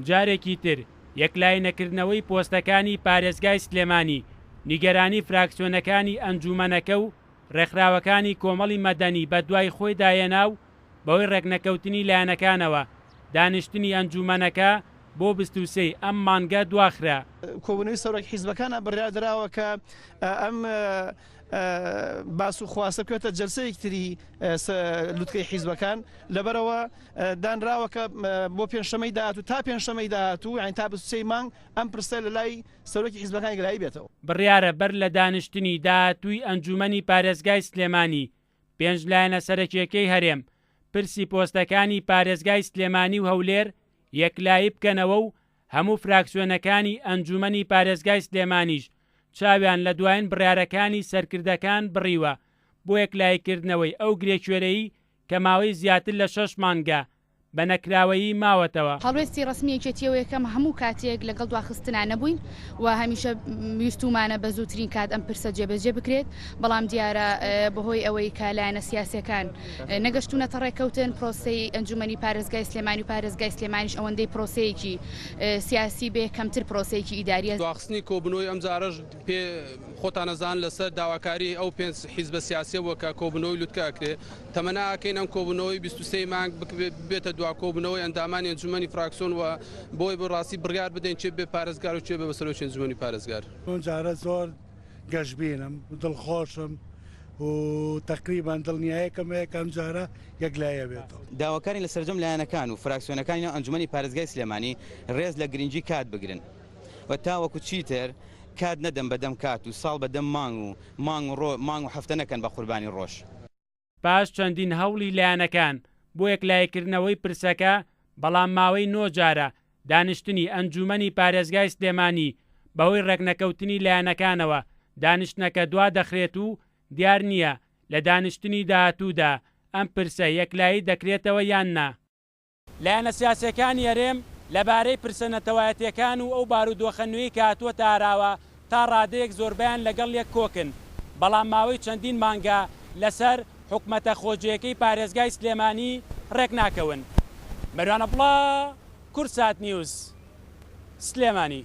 جارێکی تر یەکلای نەکردنەوەی پۆستەکانی پارێزگای سلێمانی نیگەرانی فراکسیۆنەکانی ئەنجومەنەکە و ڕێکخراوەکانی کۆمەڵی مەدەنی بە دوای خۆی داهێنا و بەوەی ڕێکنەکەوتنی لایەنەکانەوە دانیشتنی ئەنجومەنەکە بۆ 23 ئەم مانگە دواخرا. کۆبوونەوەی سەرۆک حیزبەکانە بڕیاردراوە کە ئەم باس و خواستە بکەوێتە جەلسەیەکتری لوتکەی حیزبەکان لەبەرەوە دانراوەکە بۆ پێنجشەمەی داهاتوو تا پێنجشەمەی داهاتوو یعنی تا 23 مانگ ئەم پرسە لە لای سەرۆکی حیزبەکانی گەلایی بێتەوە. بڕیارە بەر لە دانیشتنی داهاتووی ئەنجومەنی پارێزگای سلێمانی 5 لایەنە سەرەکیەکەی هەرێم پرسی پۆستەکانی پارێزگای سلێمانی و هەولێر یەکلایی بکەنەوە و هەموو فراکسیۆنەکانی ئەنجومەنی پارێزگای سلێمانیش چاویان لە دوایین بڕیارەکانی سەرکردەکان بڕیوە بۆ یەکلایکردنەوەی ئەو گرێکوێرەی کە ماوەی زیاتر لە 6 مانگە بە نەکراوەیی ماوەتەوە. هەڵوێستی ڕسمیەکێتیەوە یەکەم هەموو کاتێک لەگەڵ دواخستنا نەبووین و هەمیشە ویستومانە بە زووترین کات ئەم پرسە جێبەجێ بکرێت بەڵام دیارە بەهۆی ئەوەی کالایەنە سیاسەکان نەگەشتونەتە ڕێکەوتن پرۆسەی ئەنجومەنی پارێزگای سلێمانی و پارێزگای سلێمانیش ئەوەندەی پرۆسەیەکی سیاسی بێ کەمتر پرۆسەیەکی ئیداریە. دواخستنی کۆبنەوەی ئەم جارەش پێ خۆتانەزان لەسەر داواکاری ئەو 5 حیزبە سیاسی وەکە کۆبنەوەی لوتکەکرێ تەمەناکەین ئەم کۆبنەوەی 23 مانگ بێتە کۆبنەوەی ئەندامانی ئەنجومەنی فراکسیۆن و بۆی بۆ ڕاستی بڕیار بدەین چێ بێ پارێزگار و چێ بێ بە سەرۆکی ئەنجومەنی پارێزگار. ئەم جارە زۆر گەشتبینم دڵخۆشم و تقریبان دڵنیایەکەم ئەم جارە یەکلایە بێتەوە. داواکاری لە سەرجەم لایەنەکان و فراکسیۆنەکانی ئەنجومەنی پارێزگای سلێمانی ڕێز لە گرنگی کات بگرن و تاوەکو چیتر کات نەدەم بەدەم کات و ساڵ بەدەم مانگ و هەفتە نەکەن بە قوربانی ڕۆژ. پاش چەندین هەوڵی لایەنەکان بۆ یەکلایکردنەوەی پرسەکە بەڵام ماوەی 9 جارە دانیشتنی ئەنجومەنی پارێزگای سلێمانی بەهۆی ڕێکنەکەوتنی لایەنەکانەوە دانیشتنەکە دوا دەخرێت و دیار نییە لە دانیشتنی داهاتوودا ئەم پرسە یەکلایی دەکرێتەوە یان نا. لایەنە سیاسەکانی هەرێم لەبارەی پرسە نەتەوایەتیەکان و ئەو بارودۆخەنوێی کە هاتووە تاراوە تا ڕادەیەک زۆربیان لەگەڵ یەک کۆکن بەڵام ماوەی چەندین مانگە لەسەر حکومەتە خۆجیەکەی پارێزگای سلێمانی ڕێک ناکەون. مەروانە بڵا کورسات نیوز سلێمانی.